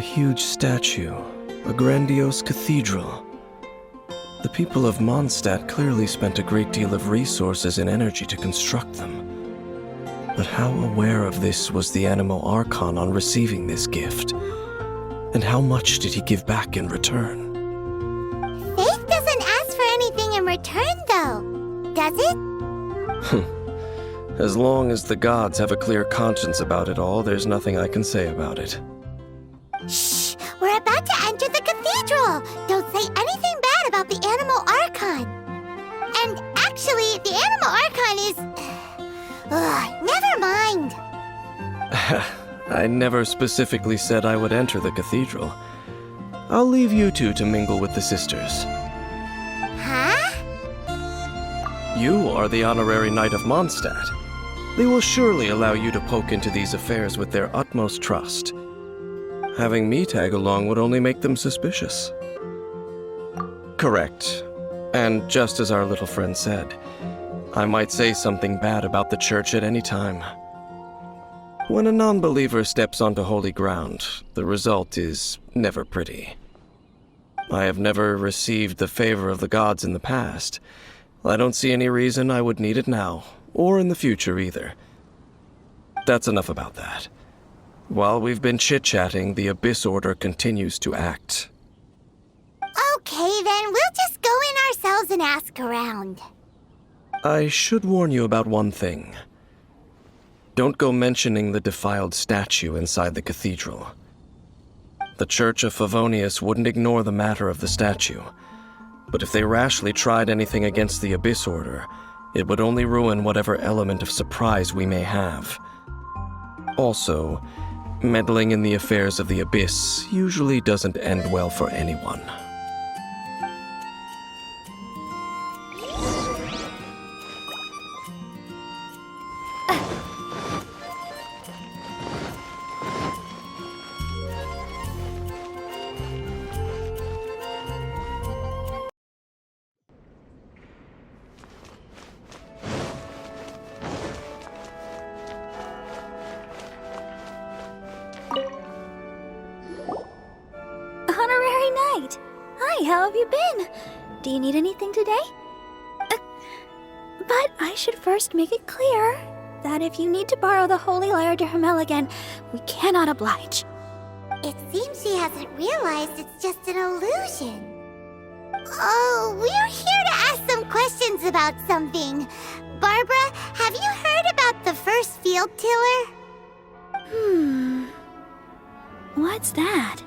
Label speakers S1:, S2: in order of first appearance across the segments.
S1: huge statue, a grandiose cathedral. The people of Mondstadt clearly spent a great deal of resources and energy to construct them. But how aware of this was the Animo Archon on receiving this gift? And how much did he give back in return?
S2: Faith doesn't ask for anything in return, though, does it?
S1: As long as the gods have a clear conscience about it all, there's nothing I can say about it.
S2: Shh! We're about to enter the cathedral! Don't say anything bad about the Animo Archon! And actually, the Animo Archon is... never mind!
S1: I never specifically said I would enter the cathedral. I'll leave you two to mingle with the sisters.
S2: Huh?
S1: You are the honorary knight of Mondstadt. They will surely allow you to poke into these affairs with their utmost trust. Having me tag along would only make them suspicious. Correct. And just as our little friend said, I might say something bad about the church at any time. When a non-believer steps onto holy ground, the result is never pretty. I have never received the favor of the gods in the past. I don't see any reason I would need it now, or in the future either. That's enough about that. While we've been chit-chatting, the Abyss Order continues to act.
S2: Okay, then we'll just go in ourselves and ask around.
S1: I should warn you about one thing. Don't go mentioning the defiled statue inside the cathedral. The Church of Favonius wouldn't ignore the matter of the statue, but if they rashly tried anything against the Abyss Order, it would only ruin whatever element of surprise we may have. Also, meddling in the affairs of the Abyss usually doesn't end well for anyone.
S3: How have you been? Do you need anything today? But I should first make it clear that if you need to borrow the Holy Lair de Hermel again, we cannot oblige.
S2: It seems she hasn't realized it's just an illusion. Oh, we're here to ask some questions about something. Barbara, have you heard about the first field tiller?
S3: What's that?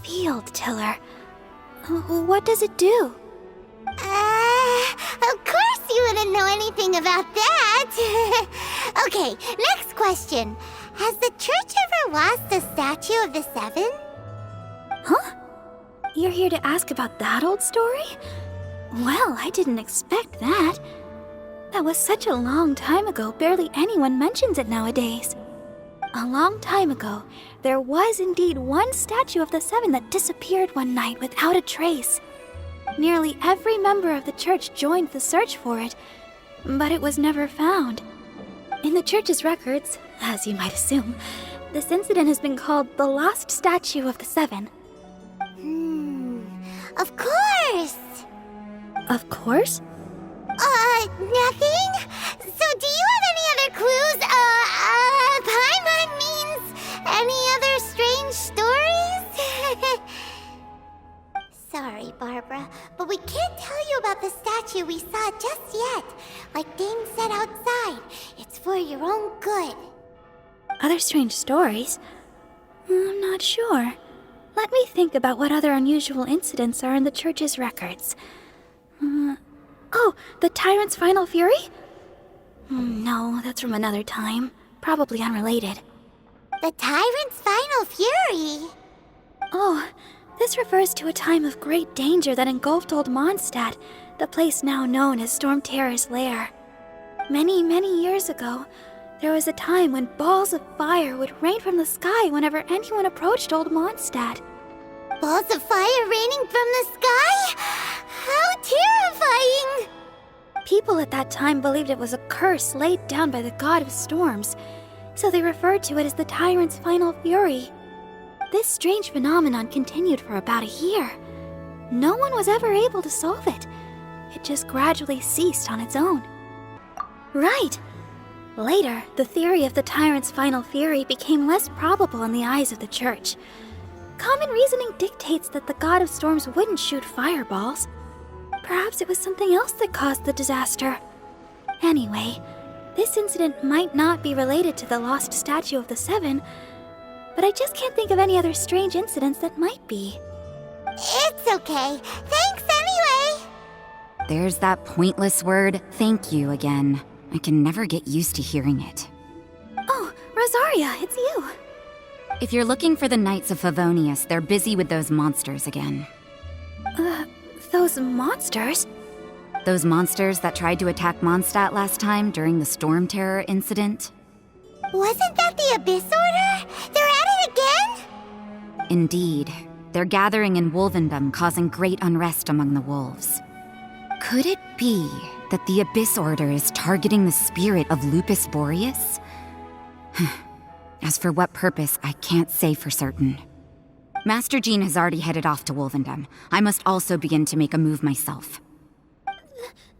S3: Field tiller. What does it do?
S2: Of course you wouldn't know anything about that. Okay, next question. Has the church ever lost a statue of the Seven?
S3: Huh? You're here to ask about that old story? Well, I didn't expect that. That was such a long time ago, barely anyone mentions it nowadays. A long time ago, there was indeed one statue of the Seven that disappeared one night without a trace. Nearly every member of the church joined the search for it, but it was never found. In the church's records, as you might assume, this incident has been called the Lost Statue of the Seven.
S2: Of course!
S3: Of course?
S2: Nothing? So do you have any other clues? Paimon means any other strange stories? Sorry, Barbara, but we can't tell you about the statue we saw just yet. Like Dane said outside, it's for your own good.
S3: Other strange stories? I'm not sure. Let me think about what other unusual incidents are in the church's records. Oh, the Tyrant's Final Fury? No, that's from another time. Probably unrelated.
S2: The Tyrant's Final Fury?
S3: Oh, this refers to a time of great danger that engulfed old Mondstadt, the place now known as Stormterror's lair. Many, many years ago, there was a time when balls of fire would rain from the sky whenever anyone approached old Mondstadt.
S2: Balls of fire raining from the sky? How terrifying!
S3: People at that time believed it was a curse laid down by the god of storms, so they referred to it as the Tyrant's Final Fury. This strange phenomenon continued for about a year. No one was ever able to solve it. It just gradually ceased on its own. Right. Later, the theory of the tyrant's final fury became less probable in the eyes of the Church. Common reasoning dictates that the god of storms wouldn't shoot fireballs. Perhaps it was something else that caused the disaster. Anyway, this incident might not be related to the lost statue of the Seven, but I just can't think of any other strange incidents that might be.
S2: It's okay. Thanks anyway.
S4: There's that pointless word, thank you, again. I can never get used to hearing it.
S3: Oh, Rosaria, it's you.
S4: If you're looking for the Knights of Favonius, they're busy with those monsters again.
S3: Those monsters?
S4: Those monsters that tried to attack Mondstadt last time during the Stormterror incident?
S2: Wasn't that the Abyss Order? They're at it again?
S4: Indeed. They're gathering in Wolvendom, causing great unrest among the wolves. Could it be that the Abyss Order is targeting the spirit of Lupus Boreas? As for what purpose, I can't say for certain. Master Jean has already headed off to Wolvendom. I must also begin to make a move myself.
S3: Then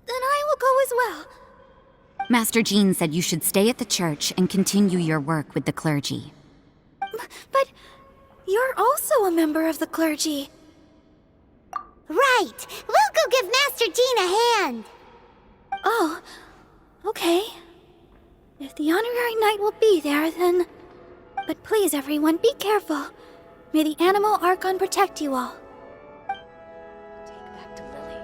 S3: I will go as well.
S4: Master Jean said you should stay at the church and continue your work with the clergy.
S3: But you're also a member of the clergy.
S2: Right. We'll go give Master Jean a hand.
S3: Oh, okay. If the honorary knight will be there, then... But please, everyone, be careful. May the animal archon protect you all. Take back to Lily.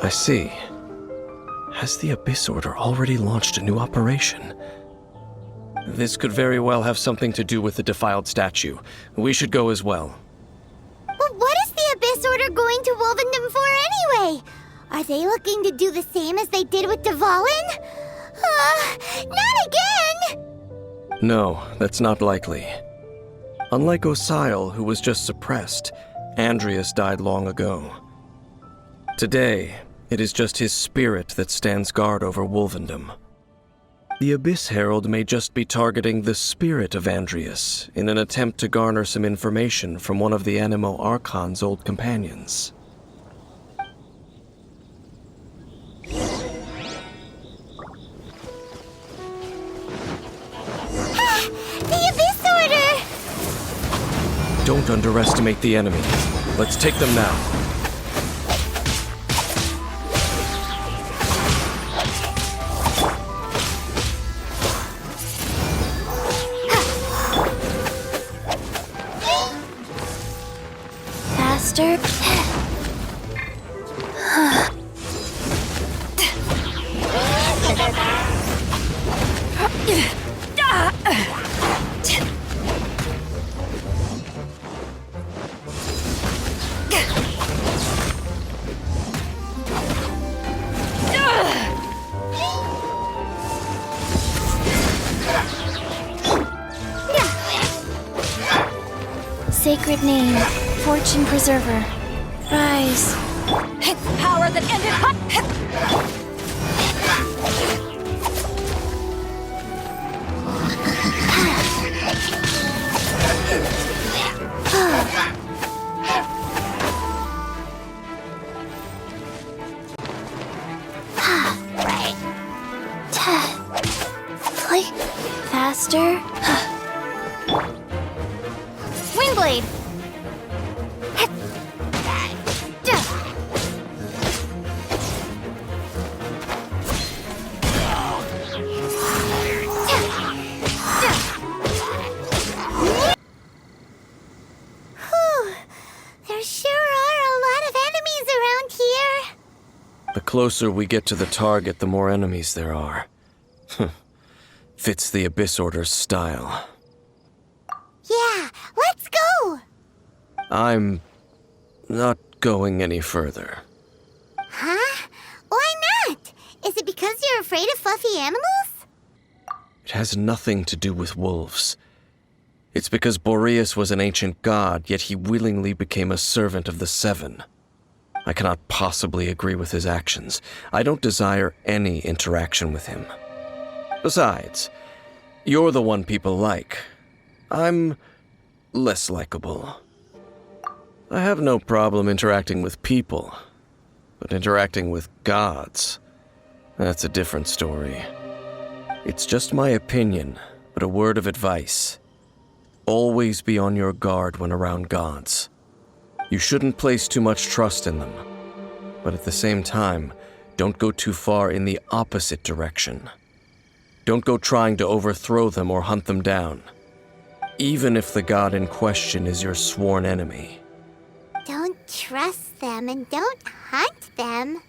S1: I see. Has the Abyss Order already launched a new operation? This could very well have something to do with the Defiled statue. We should go as well.
S2: But what is the Abyss Order going to Wolvendom for anyway? Are they looking to do the same as they did with Dvalin? Not again!
S1: No, that's not likely. Unlike Osile, who was just suppressed, Andrias died long ago. Today, it is just his spirit that stands guard over Wolvendom. The Abyss Herald may just be targeting the spirit of Andrias in an attempt to garner some information from one of the Animo Archon's old companions.
S2: The Abyss Order!
S1: Don't underestimate the enemy. Let's take them now.
S3: Faster. Sacred name, Fortune Preserver. Rise.
S4: Power that ended...
S3: Faster.
S2: Windblade! There sure are a lot of enemies around here.
S1: The closer we get to the target, the more enemies there are. Fits the Abyss Order's style.
S2: Yeah, let's go!
S1: I'm not going any further.
S2: Huh? Why not? Is it because you're afraid of fluffy animals?
S1: It has nothing to do with wolves. It's because Boreas was an ancient god, yet he willingly became a servant of the Seven. I cannot possibly agree with his actions. I don't desire any interaction with him. Besides, you're the one people like. I'm less likable. I have no problem interacting with people, but interacting with gods, that's a different story. It's just my opinion, but a word of advice. Always be on your guard when around gods. You shouldn't place too much trust in them, but at the same time, don't go too far in the opposite direction. Don't go trying to overthrow them or hunt them down, even if the god in question is your sworn enemy.
S2: Don't trust them and don't hunt them.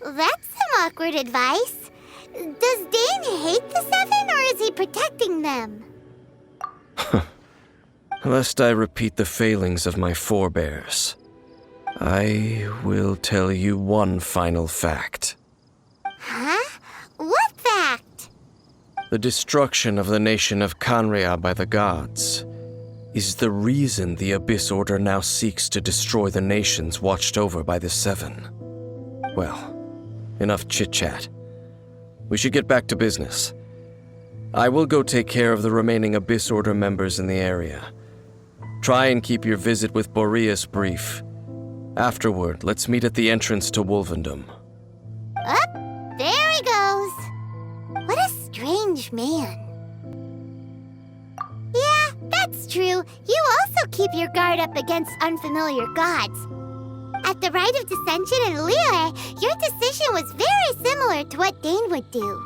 S2: That's some awkward advice. Does Dane hate the Seven, or is he protecting them?
S1: Lest I repeat the failings of my forebears, I will tell you one final fact.
S2: Huh? What fact?
S1: The destruction of the nation of Khaenri'ah by the gods is the reason the Abyss Order now seeks to destroy the nations watched over by the Seven. Well, enough chit-chat. We should get back to business. I will go take care of the remaining Abyss Order members in the area. Try and keep your visit with Boreas brief. Afterward, let's meet at the entrance to Wolvendom.
S2: Up, there he goes. What a strange man. Yeah, that's true. You also keep your guard up against unfamiliar gods. At the Rite of Dissension in Lair, your decision was very similar to what Dane would do.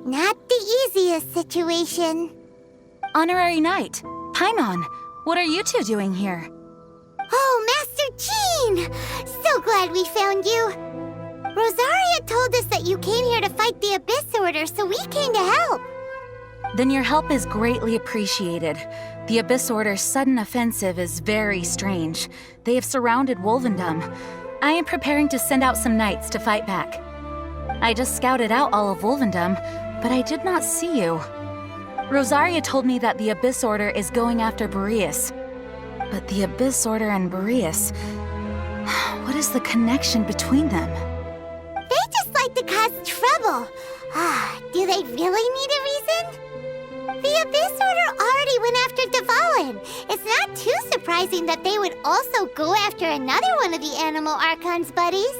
S2: Not the easiest situation.
S5: Honorary Knight, Paimon, what are you two doing here?
S2: Oh, Master Jean! So glad we found you. Rosaria told us that you came here to fight the Abyss Order, so we came to help.
S5: Then your help is greatly appreciated. The Abyss Order's sudden offensive is very strange. They have surrounded Wolvendom. I am preparing to send out some knights to fight back. I just scouted out all of Wolvendom, but I did not see you. Rosaria told me that the Abyss Order is going after Boreas. But the Abyss Order and Boreas... what is the connection between them?
S2: They just like to cause trouble. Do they really need a reason? The Abyss Order already went after Defiled. It's not too surprising that they would also go after another one of the Animal Archon's buddies.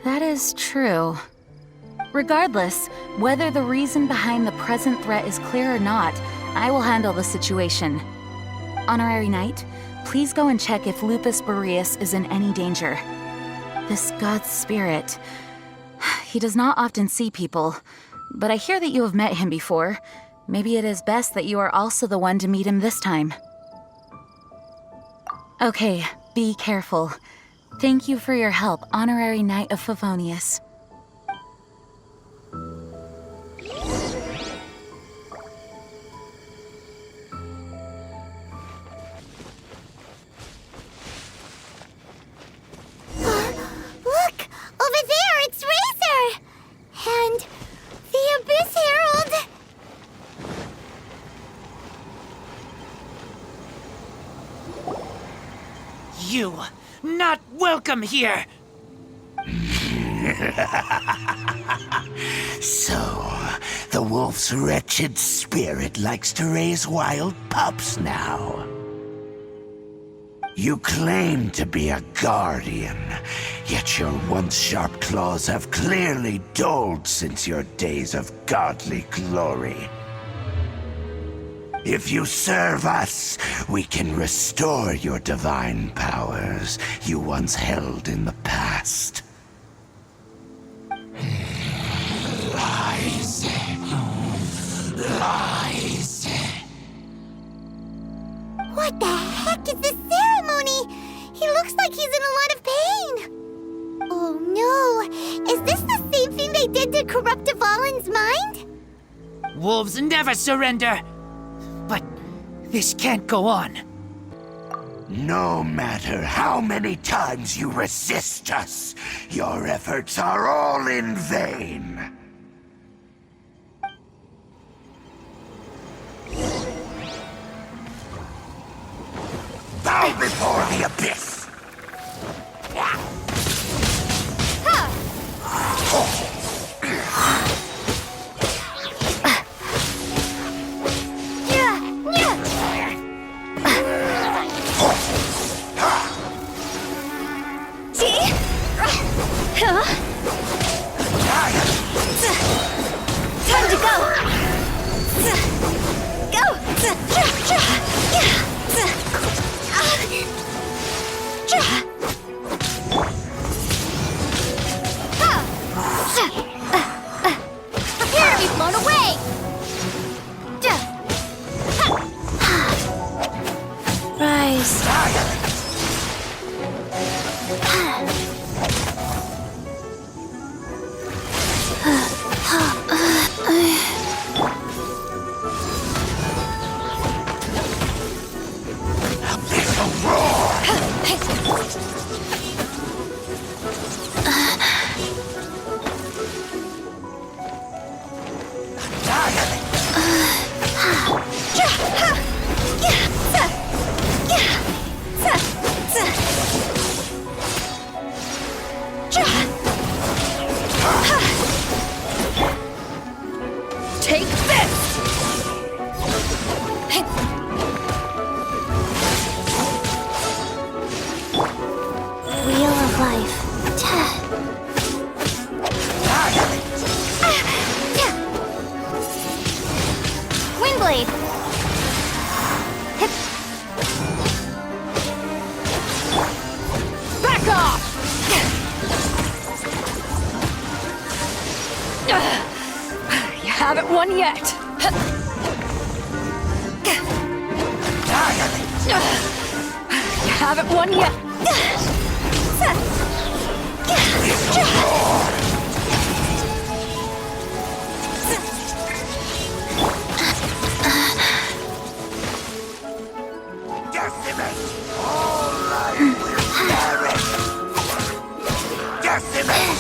S5: That is true. Regardless, whether the reason behind the present threat is clear or not, I will handle the situation. Honorary Knight, please go and check if Lupus Boreas is in any danger. This god's spirit... he does not often see people, but I hear that you have met him before. Maybe it is best that you are also the one to meet him this time. Okay, be careful. Thank you for your help, Honorary Knight of Favonius.
S2: Look! Over there, it's Razor! And the Abyss Herald!
S6: You, not welcome here!
S7: So, the wolf's wretched spirit likes to raise wild pups now. You claim to be a guardian, yet your once sharp claws have clearly dulled since your days of godly glory. If you serve us, we can restore your divine powers you once held in the past. Lies. Lies.
S2: What the heck is this ceremony? He looks like he's in a lot of pain. Oh no, is this the same thing they did to corrupt Devalin's mind?
S6: Wolves never surrender! But this can't go on.
S7: No matter how many times you resist us, your efforts are all in vain.
S3: Take this! Wheel of Life. Windblade! Back off! You haven't won yet. You haven't won yet.
S7: Decimate! All life will perish! Decimate!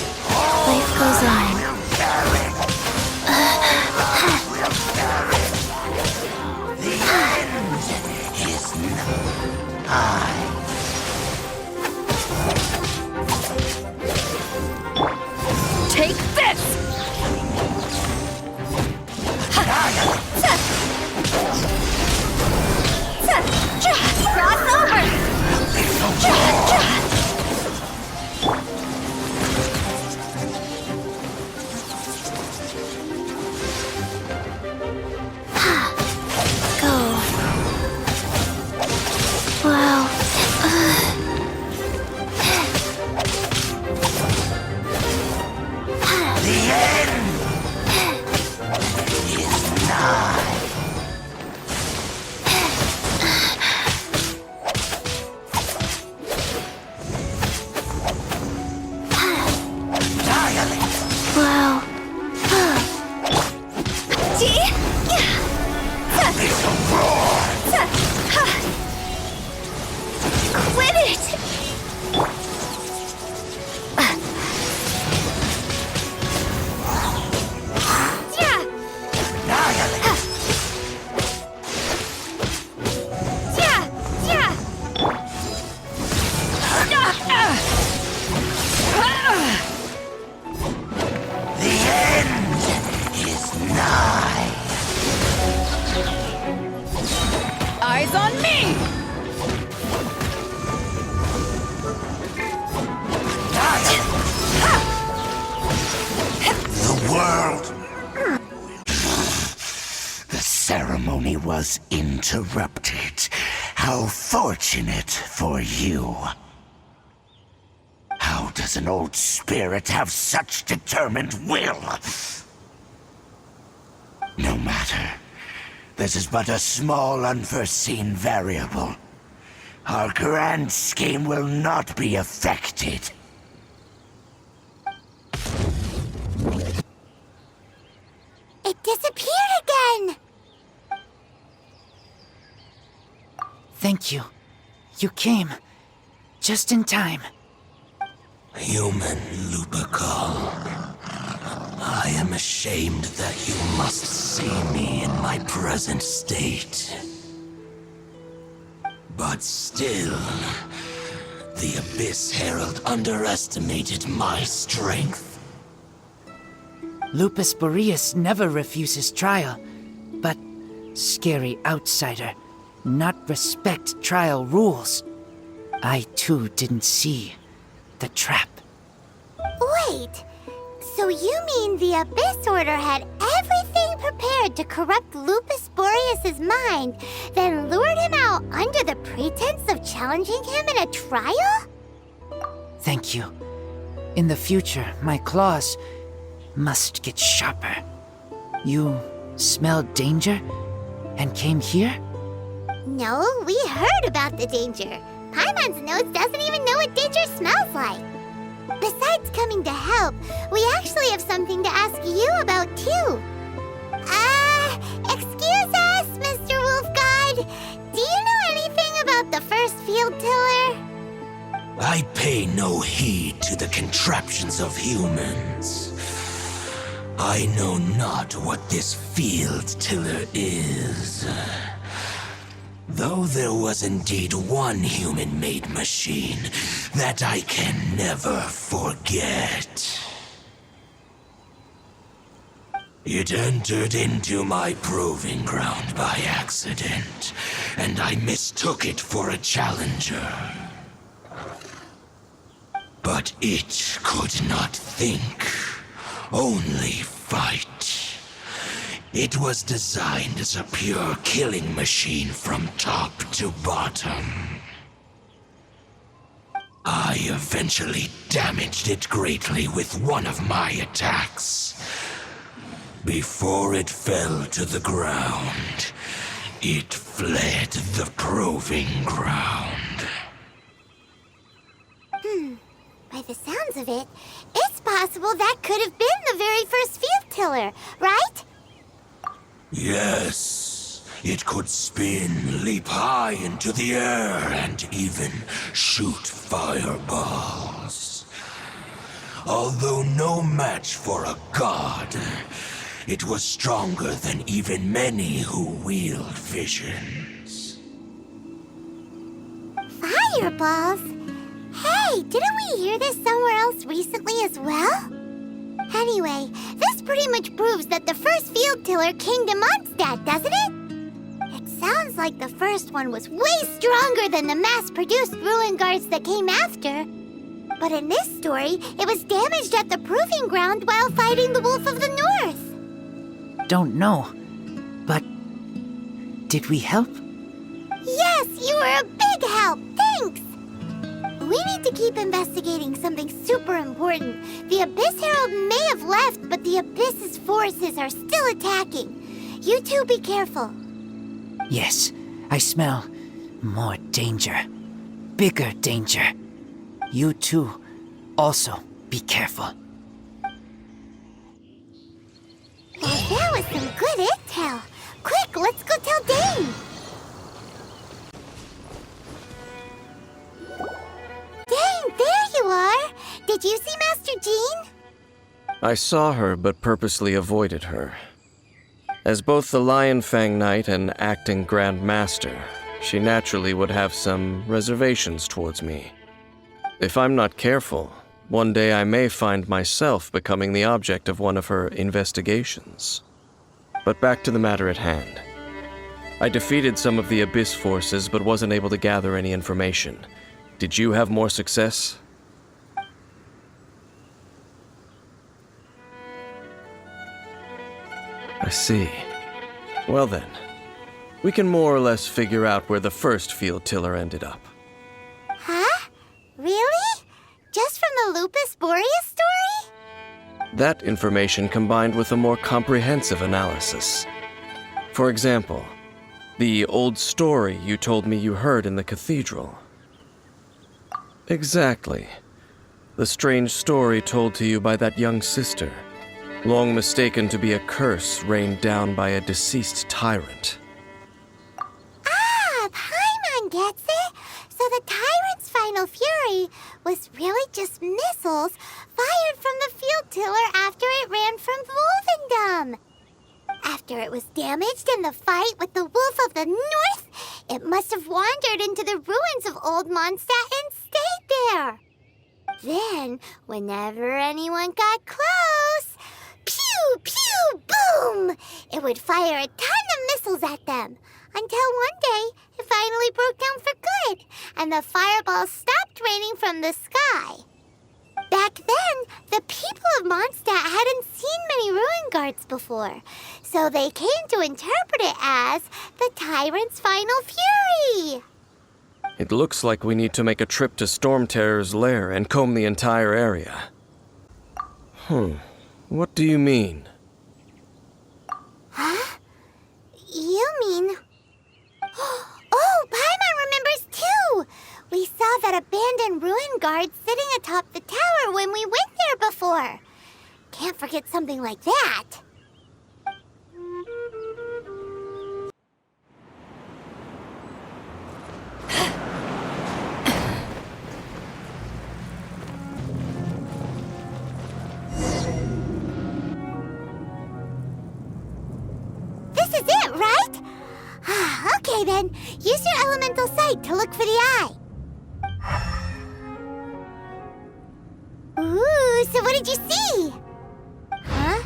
S3: Life goes on.
S7: Will perish! All will perish! The end is nigh.
S3: Take this! Cross over! Go. Wow.
S7: The end is nigh.
S3: Wow. Quit it!
S7: The end is nigh.
S3: Eyes on me!
S7: The world. The ceremony was interrupted. How fortunate for you. How does an old spirit have such determined will? No matter. This is but a small unforeseen variable. Our grand scheme will not be affected.
S2: It disappeared again!
S6: Thank you. You came. Just in time.
S7: Human Lupercal, I am ashamed that you must see me in my present state. But still, the Abyss Herald underestimated my strength.
S6: Lupus Boreas never refuses trial, but scary outsider, not respect trial rules. I too didn't see the trap.
S2: Wait, so you mean the Abyss Order had everything prepared to corrupt Lupus Boreas' mind, then lured him out under the pretense of challenging him in a trial?
S6: Thank you. In the future, my claws must get sharper. You smelled danger and came here?
S2: No, we heard about the danger. Paimon's nose doesn't even know what danger smells like. Besides coming to help, we actually have something to ask you about too. Excuse us, Mr. Wolf God. Do you know anything about the first field tiller?
S7: I pay no heed to the contraptions of humans. I know not what this field tiller is. Though there was indeed one human-made machine that I can never forget. It entered into my proving ground by accident, and I mistook it for a challenger. But it could not think, only fight. It was designed as a pure killing machine from top to bottom. I eventually damaged it greatly with one of my attacks. Before it fell to the ground, it fled the proving ground.
S2: By the sounds of it, it's possible that could have been the very first field tiller, right?
S7: Yes, it could spin, leap high into the air, and even shoot fireballs. Although no match for a god, it was stronger than even many who wield visions.
S2: Fireballs? Hey, didn't we hear this somewhere else recently as well? Anyway, this pretty much proves that the first field tiller came to Mondstadt, doesn't it? It sounds like the first one was way stronger than the mass-produced ruin guards that came after. But in this story, it was damaged at the proving ground while fighting the Wolf of the North.
S6: Don't know, but did we help?
S2: Yes, you were a big help. Thanks. We need to keep investigating something super important. The Abyss Herald may have left, but the Abyss's forces are still attacking. You two be careful.
S6: Yes, I smell more danger. Bigger danger. You two also be careful.
S2: Well, that was some good intel. Quick, let's go tell Dane. Dane, there you are. Did you see Master Jean?
S1: I saw her, but purposely avoided her. As both the Lion Fang Knight and acting Grand Master, she naturally would have some reservations towards me. If I'm not careful, one day I may find myself becoming the object of one of her investigations. But back to the matter at hand. I defeated some of the Abyss forces, but wasn't able to gather any information. Did you have more success? I see. Well then, we can more or less figure out where the first field tiller ended up.
S2: Huh? Really? Just from the Lupus Boreas story?
S1: That information combined with a more comprehensive analysis. For example, the old story you told me you heard in the cathedral. Exactly. The strange story told to you by that young sister, long mistaken to be a curse rained down by a deceased tyrant.
S2: Ah, Paimon gets it. So the tyrant's final fury was really just missiles fired from the field tiller after it ran from Wolvendom. After it was damaged in the fight with the Wolf of the North, it must have wandered into the ruins of old Mondstadt and stayed there. Then, whenever anyone got close, pew, pew, boom! It would fire a ton of missiles at them, until one day it finally broke down for good, and the fireballs stopped raining from the sky. Back then, the people of Mondstadt hadn't seen many ruin guards before, so they came to interpret it as the tyrant's final fury.
S1: It looks like we need to make a trip to Stormterror's lair and comb the entire area. What do you mean?
S2: Huh? You mean... Oh, Paimon remembers too! We saw that abandoned ruin guard sitting atop the tower when we went there before. Can't forget something like that. right? Okay then, use your elemental sight to look for the eye. Ooh, so what did you see? Huh?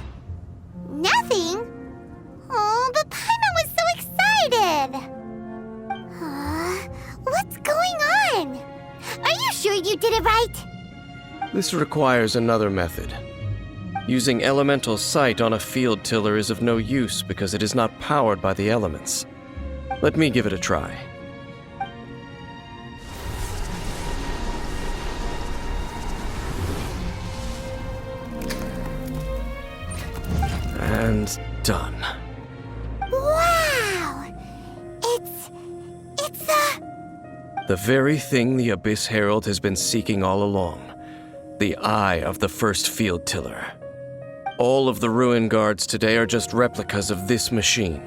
S2: Nothing? Oh, but Paimon was so excited! What's going on? Are you sure you did it right?
S1: This requires another method. Using elemental sight on a field tiller is of no use because it is not powered by the elements. Let me give it a try. And done.
S2: Wow! It's
S1: the very thing the Abyss Herald has been seeking all along. The eye of the first field tiller. All of the ruin guards today are just replicas of this machine.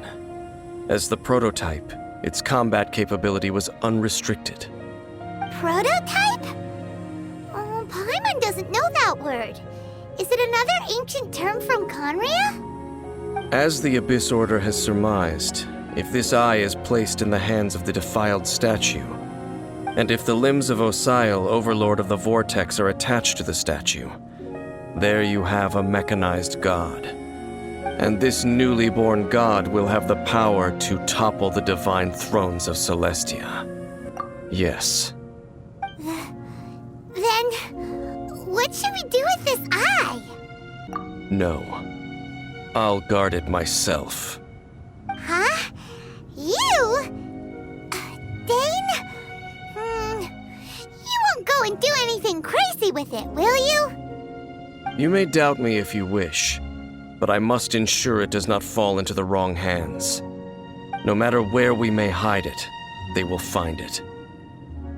S1: As the prototype, its combat capability was unrestricted.
S2: prototype? Oh, Paimon doesn't know that word. Is it another ancient term from Conria?
S1: As the Abyss Order has surmised, if this eye is placed in the hands of the Defiled statue, and if the limbs of Osiel, Overlord of the Vortex, are attached to the statue, there you have a mechanized god. And this newly born god will have the power to topple the divine thrones of Celestia. Yes.
S2: Then, what should we do with this eye?
S1: No. I'll guard it myself.
S2: Huh? You? Dane? You won't go and do anything crazy with it, will you?
S1: You may doubt me if you wish, but I must ensure it does not fall into the wrong hands. No matter where we may hide it, they will find it.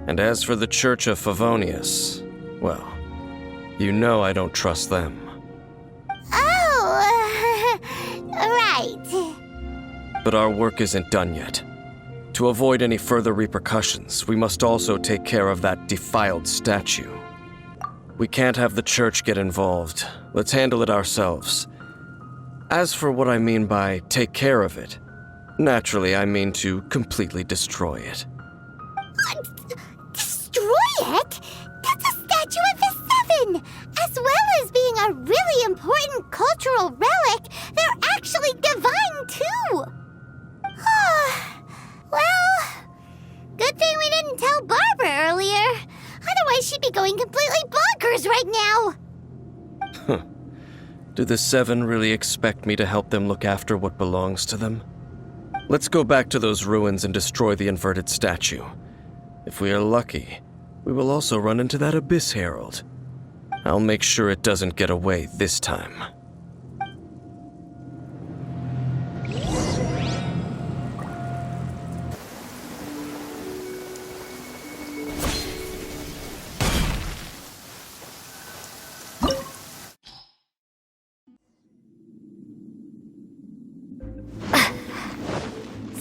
S1: And as for the Church of Favonius, well, you know I don't trust them.
S2: Oh, right.
S1: But our work isn't done yet. To avoid any further repercussions, we must also take care of that defiled statue. We can't have the church get involved. Let's handle it ourselves. As for what I mean by take care of it, naturally I mean to completely destroy it.
S2: Destroy it? That's a statue of the Seven! As well as being a really important cultural relic, they're actually divine too! Well, good thing we didn't tell Barbara earlier. Otherwise she'd be going completely bonkers right now!
S1: Do the Seven really expect me to help them look after what belongs to them? Let's go back to those ruins and destroy the inverted statue. If we are lucky, we will also run into that Abyss Herald. I'll make sure it doesn't get away this time.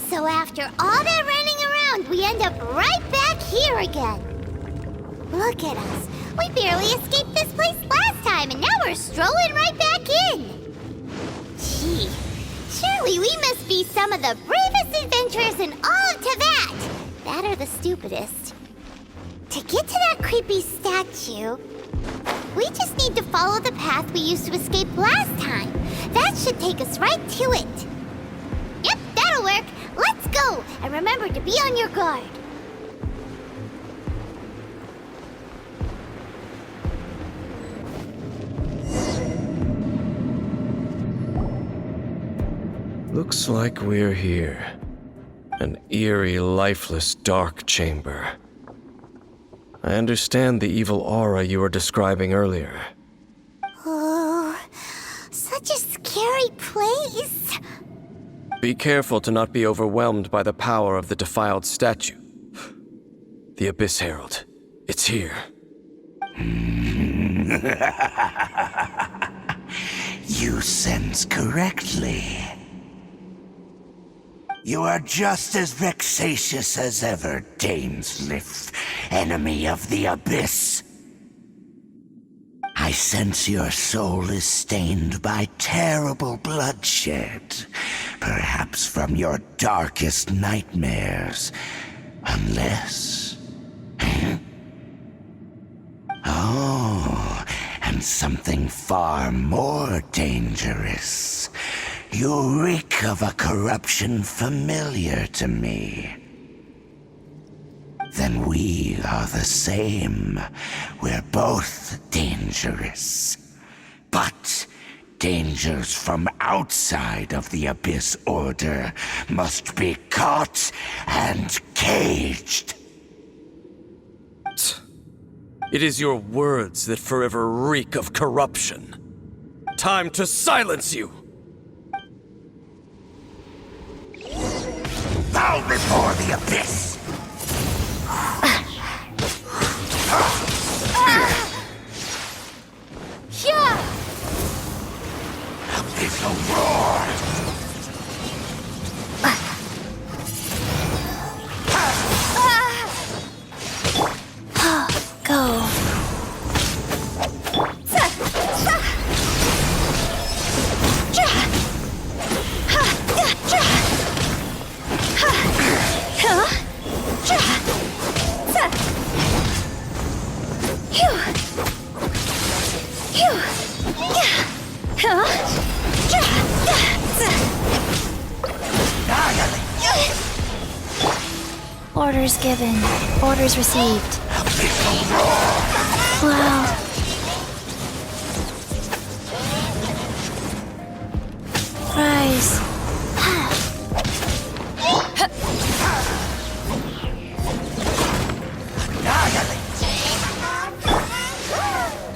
S2: So after all that running around, we end up right back here again. Look at us. We barely escaped this place last time, and now we're strolling right back in. Gee, surely we must be some of the bravest adventurers in all of Teyvat. That or the stupidest. To get to that creepy statue, we just need to follow the path we used to escape last time. That should take us right to it. Yep, that'll work. Let's go, and remember to be on your guard.
S1: Looks like we're here. An eerie, lifeless, dark chamber. I understand the evil aura you were describing earlier.
S2: Oh, such a scary place.
S1: Be careful to not be overwhelmed by the power of the defiled statue. The Abyss Herald. It's here.
S7: You sense correctly. You are just as vexatious as ever, Dainsleif, enemy of the Abyss. I sense your soul is stained by terrible bloodshed. perhaps from your darkest nightmares. Unless... Oh, and something far more dangerous. You reek of a corruption familiar to me. Then we are the same. We're both dangerous. But dangers from outside of the Abyss Order must be caught and caged.
S1: It is your words that forever reek of corruption. Time to silence you!
S7: Bow before the Abyss! Abyssal roar!
S3: Go. Orders given. Orders received. Wow. Rise.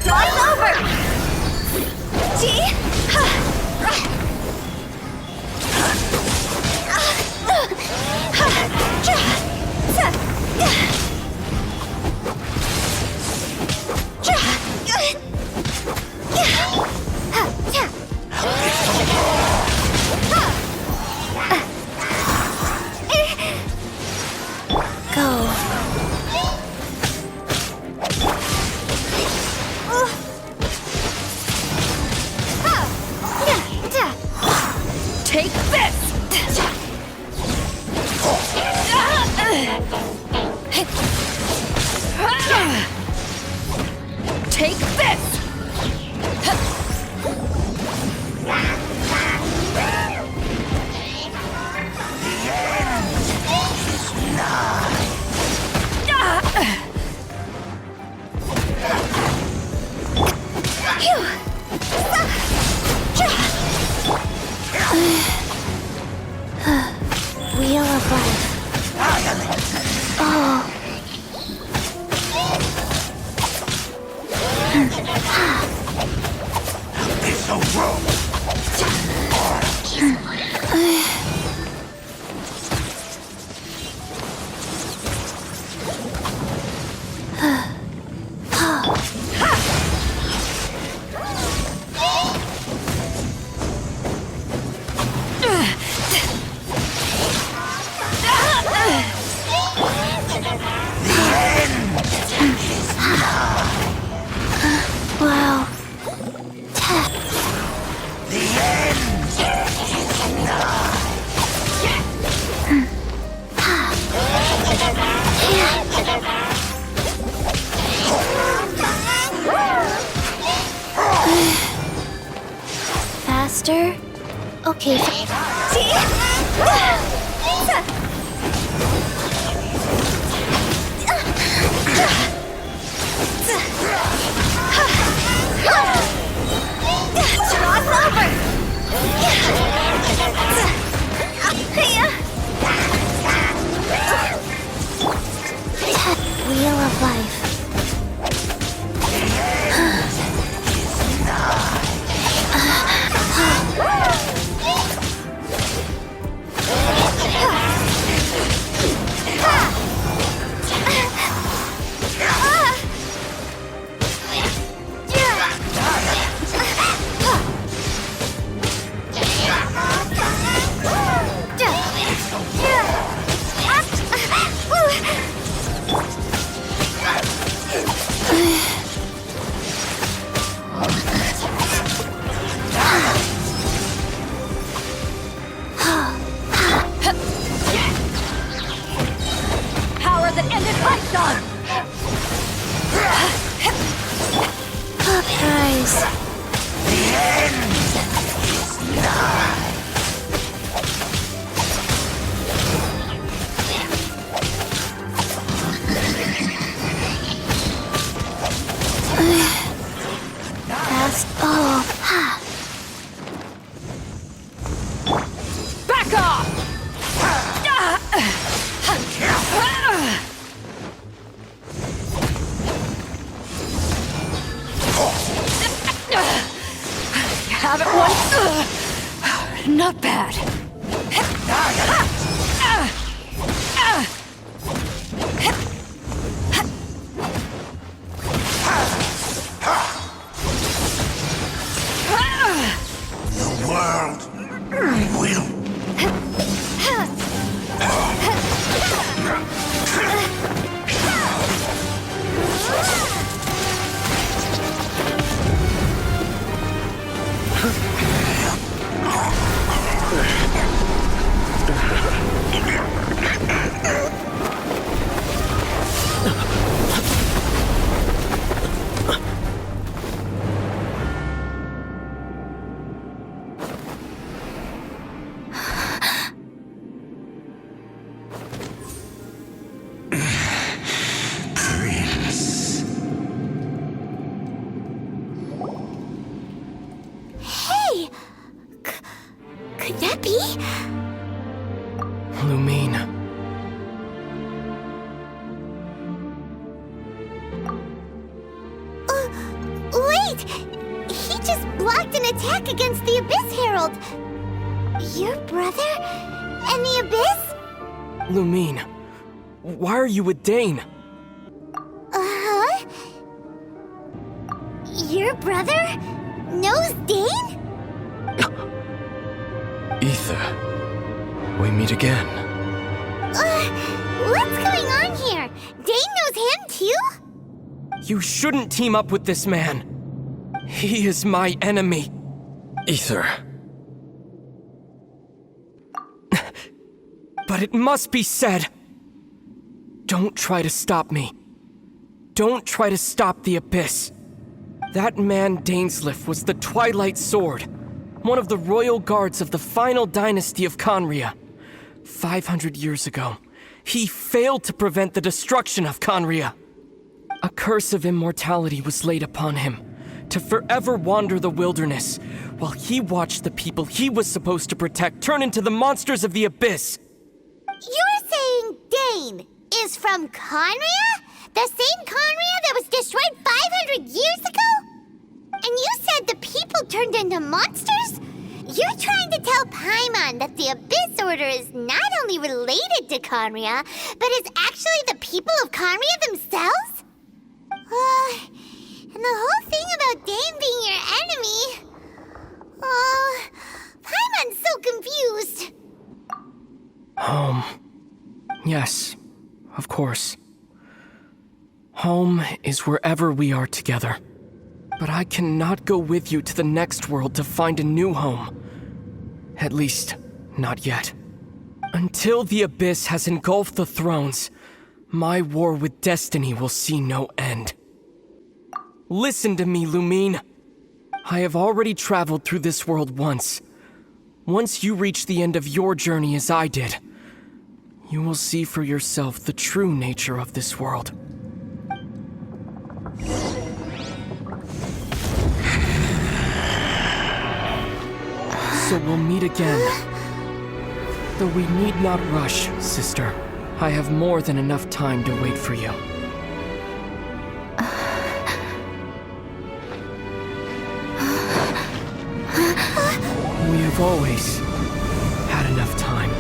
S3: Cross over! See? Take this! Take this! Wheel of life. Oh. Wow. Faster? Okay. Wheel of life.
S8: Not bad.
S7: The world will.
S2: Could that be?
S9: Lumine.
S2: Wait! He just blocked an attack against the Abyss Herald! Your brother? And the Abyss?
S9: Lumine, why are you with Dane?
S2: Uh-huh? Your brother knows Dane?
S1: Aether, we meet again.
S2: What's going on here? Dane knows him too?
S9: You shouldn't team up with this man. He is my enemy.
S1: Aether.
S9: But it must be said. Don't try to stop me. Don't try to stop the Abyss. That man Dainsleif was the Twilight Sword, one of the royal guards of the final dynasty of Khaenri'ah. 500 years ago, he failed to prevent the destruction of Khaenri'ah. A curse of immortality was laid upon him, to forever wander the wilderness, while he watched the people he was supposed to protect turn into the monsters of the Abyss.
S2: You're saying Dane is from Khaenri'ah? The same Khaenri'ah that was destroyed 500 years ago? And you said the people turned into monsters? You're trying to tell Paimon that the Abyss Order is not only related to Khaenri'ah, but is actually the people of Khaenri'ah themselves? And the whole thing about Dane being your enemy... Paimon's so confused.
S9: Home. Yes, of course. Home is wherever we are together. But I cannot go with you to the next world to find a new home. At least, not yet. Until the Abyss has engulfed the thrones, my war with destiny will see no end. Listen to me, Lumine. I have already traveled through this world once. Once you reach the end of your journey as I did, you will see for yourself the true nature of this world. So we'll meet again. Though we need not rush, sister. I have more than enough time to wait for you. We have always had enough time.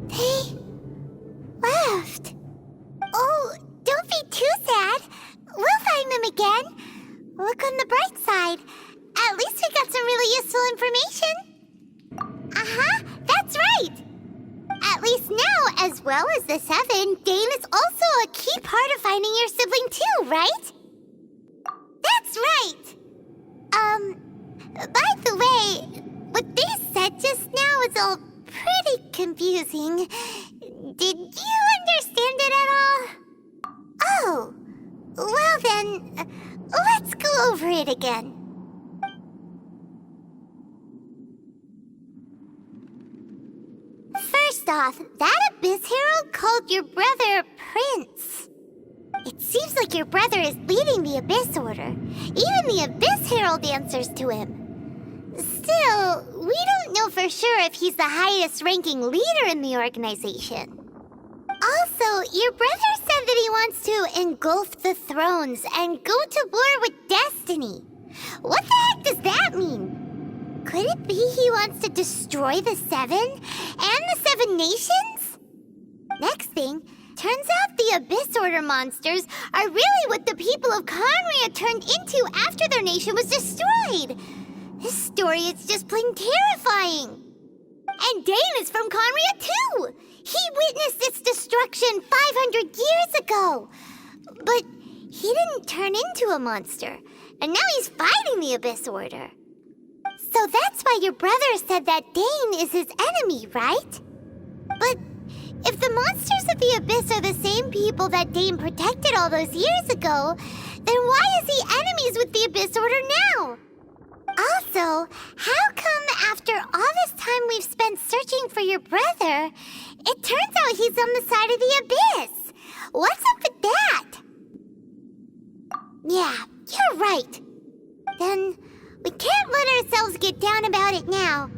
S2: They left. Oh, don't be too sad. We'll find them again. Look on the bright side. At least we got some really useful information. Uh-huh, that's right. At least now, as well as the Seven, Dane is also a key part of finding your sibling too, right? That's right. By the way, what they said just now is all pretty confusing. Did you understand it at all? Oh, well then, let's go over it again. First off, that Abyss Herald called your brother Prince. It seems like your brother is leading the Abyss Order. Even the Abyss Herald answers to him. Still, for sure if he's the highest-ranking leader in the organization. Also, your brother said that he wants to engulf the thrones and go to war with destiny. What the heck does that mean? Could it be he wants to destroy the Seven and the Seven Nations? Next thing, turns out the Abyss Order monsters are really what the people of Conria turned into after their nation was destroyed. This story is just plain terrifying. And Dane is from Conria too! He witnessed its destruction 500 years ago! But he didn't turn into a monster, and now he's fighting the Abyss Order. So that's why your brother said that Dane is his enemy, right? But if the monsters of the Abyss are the same people that Dane protected all those years ago, then why is he enemies with the Abyss Order now? Also, how come after all this time we've spent searching for your brother, it turns out he's on the side of the Abyss? What's up with that? Yeah, you're right. Then we can't let ourselves get down about it now.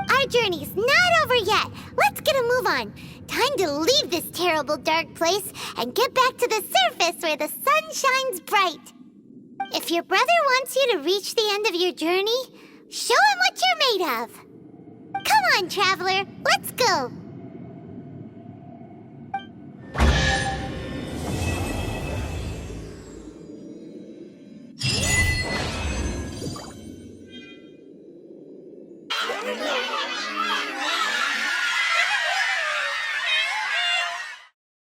S2: Our journey's not over yet. Let's get a move on. Time to leave this terrible dark place and get back to the surface where the sun shines bright. If your brother wants you to reach the end of your journey, show him what you're made of. Come on, traveler, let's go.